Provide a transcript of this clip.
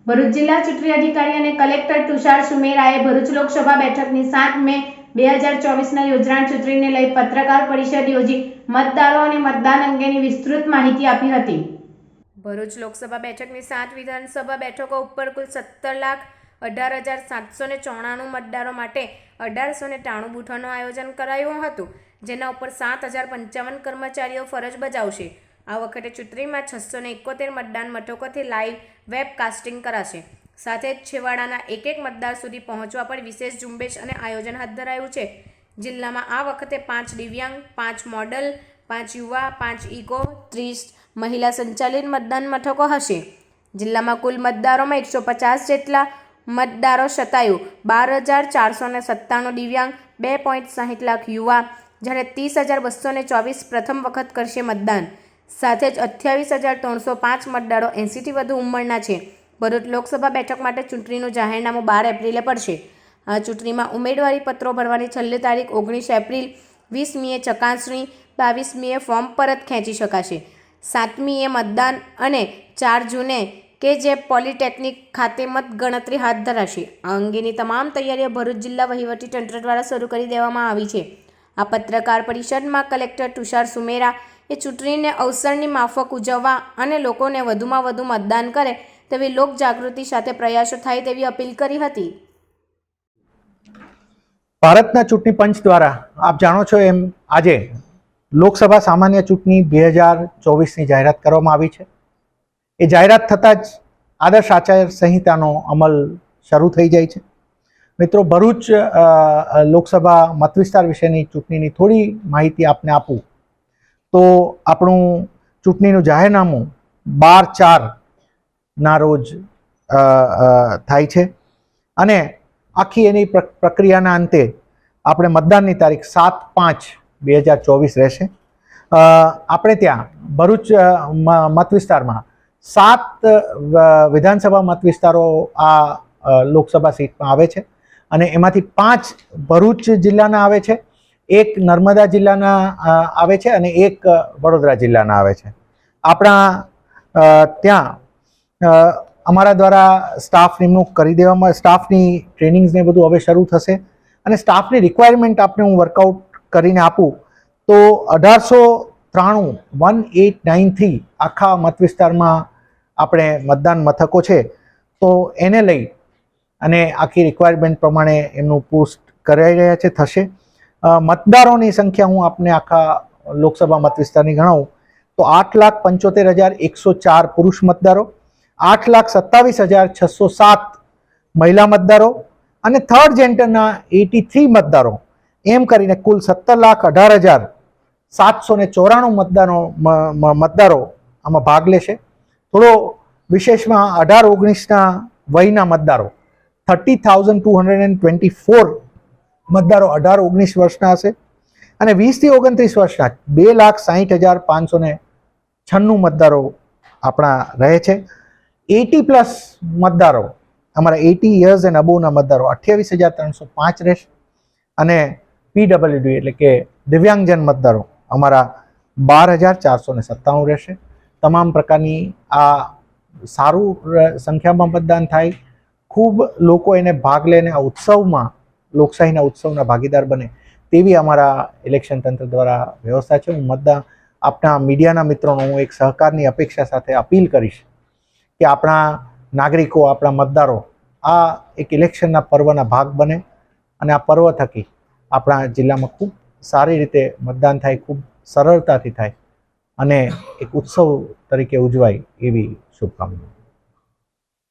ભરૂચ જિલ્લા ચૂંટણી અધિકારી અને કલેક્ટર તુષાર સુમેરાએ ભરૂચ લોકસભા બેઠકની 7 મે 2024ના યોજાનાર ચૂંટણીને લઈ પત્રકાર પરિષદ યોજી મતદારો અને મતદાન અંગેની વિસ્તૃત માહિતી આપી હતી. ભરૂચ લોકસભા બેઠકની 7 વિધાનસભા બેઠકો ઉપર કુલ 17,18,794 મતદારો માટે 1893 બૂથોનું આયોજન કરાયું હતું, જેના ઉપર 7,055 કર્મચારીઓ ફરજ બજાવશે. આ વખતે ચૂંટણીમાં 671 મતદાન મથકોથી લાઈવ વેબકાસ્ટિંગ કરાશે. સાથે જ છેવાડાના એક મતદાર સુધી પહોંચવા પર વિશેષ ઝુંબેશ અને આયોજન હાથ ધરાયું છે. જિલ્લામાં આ વખતે 5 દિવ્યાંગ, 5 મોડલ, 5 યુવા, 5 ઇકો, 30 મહિલા સંચાલિત મતદાન મથકો હશે. જિલ્લામાં કુલ મતદારોમાં 150 જેટલા મતદારો શતાયુ, 12,497 દિવ્યાંગ, 2.60 લાખ યુવા, જ્યારે 30,224 પ્રથમ વખત કરશે મતદાન. સાથે જ 28,305 મતદારો 80 થી વધુ ઉંમરના છે. ભરૂચ લોકસભા બેઠક માટે ચૂંટણીનું જાહેરનામું 12 એપ્રિલે પડશે. આ ચૂંટણીમાં ઉમેદવારી પત્રો ભરવાની છેલ્લી તારીખ 19 એપ્રિલ, 20 મીએ ચકાસણી, 22 મીએ ફોર્મ પરત ખેંચી શકાશે. 7 મીએ મતદાન અને 4 જૂને કે જે પોલિટેકનિક ખાતે મતગણતરી હાથ ધરાશે. આ અંગેની તમામ તૈયારીઓ ભરૂચ જિલ્લા વહીવટીતંત્ર દ્વારા શરૂ કરી દેવામાં આવી છે. આ પત્રકાર પરિષદમાં કલેક્ટર તુષાર સુમેરા એ ચૂંટણીને અવસરની માફક ઉજવવા અને લોકોને વધુમાં વધુ મતદાન કરે તેવી લોકજાગૃતિ સાથે પ્રયાસો થાય તેવી અપીલ કરી હતી. ભારતના ચૂંટણી પંચ દ્વારા આપ જાણો છો એમ આજે લોકસભા સામાન્ય ચૂંટણી 2024ની જાહેરાત કરવામાં આવી છે. એ જાહેરાત થતાં જ આદર્શ આચાર સંહિતાનો અમલ શરૂ થઈ જાય છે. મિત્રો, ભરૂચ લોકસભા મતવિસ્તાર વિશેની ચૂંટણીની થોડી માહિતી આપને આપું તો આપણું ચૂંટણીનું જાહેરનામું 12/4ના રોજ થાય છે અને આખી એની પ્રક્રિયાના અંતે આપણે મતદાનની તારીખ 7/5/2024 રહેશે. આપણે ત્યાં ભરૂચ મત વિસ્તારમાં 7 વિધાનસભા મત વિસ્તારો આ લોકસભા સીટમાં આવે છે અને એમાંથી 5 ભરૂચ જિલ્લાના આવે છે, 1 નર્મદા જિલ્લાના આવે છે અને 1 વડોદરા જિલ્લાના આવે છે. આપણા ત્યાં અમારા દ્વારા સ્ટાફ નિમણૂક કરી દેવામાં, સ્ટાફની ટ્રેનિંગ્સને બધું હવે શરૂ થશે અને સ્ટાફની રિક્વાયરમેન્ટ આપને હું વર્કઆઉટ કરીને આપું તો 1893 આખા મત વિસ્તારમાં આપણે મતદાન મથકો છે, તો એને લઈ અને આખી રિક્વાયરમેન્ટ પ્રમાણે એમનું પોસ્ટ કરાઈ રહ્યા છે, થશે. મતદારોની સંખ્યા હું આપને આખા લોકસભા મત વિસ્તારની ગણાવું તો 8,75,104 પુરુષ મતદારો, 8,27,607 મહિલા મતદારો અને થર્ડ જેન્ડરના 83 મતદારો, એમ કરીને કુલ 17,18,794 મતદારો આમાં ભાગ લેશે. થોડો વિશેષમાં 18-19ના વયના મતદારો 30,224 મતદારો 18-19 વર્ષના હશે અને 20 થી 29 વર્ષના 2,60,596 મતદારો આપણા રહે છે. 80+ મતદારો અમારા 80 યર્સ એન્ડ અબોવના મતદારો 28,305 રહેશે અને PWD એટલે કે દિવ્યાંગજન મતદારો અમારા 12,497 રહેશે. તમામ પ્રકારની આ સારું સંખ્યામાં મતદાન થાય, ખૂબ લોકો એને ભાગ લઈને આ ઉત્સવમાં, લોકશાહીના ઉત્સવના ભાગીદાર બને તેવી અમારા ઇલેક્શન તંત્ર દ્વારા વ્યવસ્થા છે. હું આપણા મીડિયાના મિત્રોનો હું એક સહકારની અપેક્ષા સાથે અપીલ કરીશ કે આપણા નાગરિકો, આપણા મતદારો આ એક ઇલેક્શનના પર્વના ભાગ બને અને આ પર્વ થકી આપણા જિલ્લામાં ખૂબ સારી રીતે મતદાન થાય, ખૂબ સરળતાથી થાય અને એક ઉત્સવ તરીકે ઉજવાય એવી શુભકામનાઓ.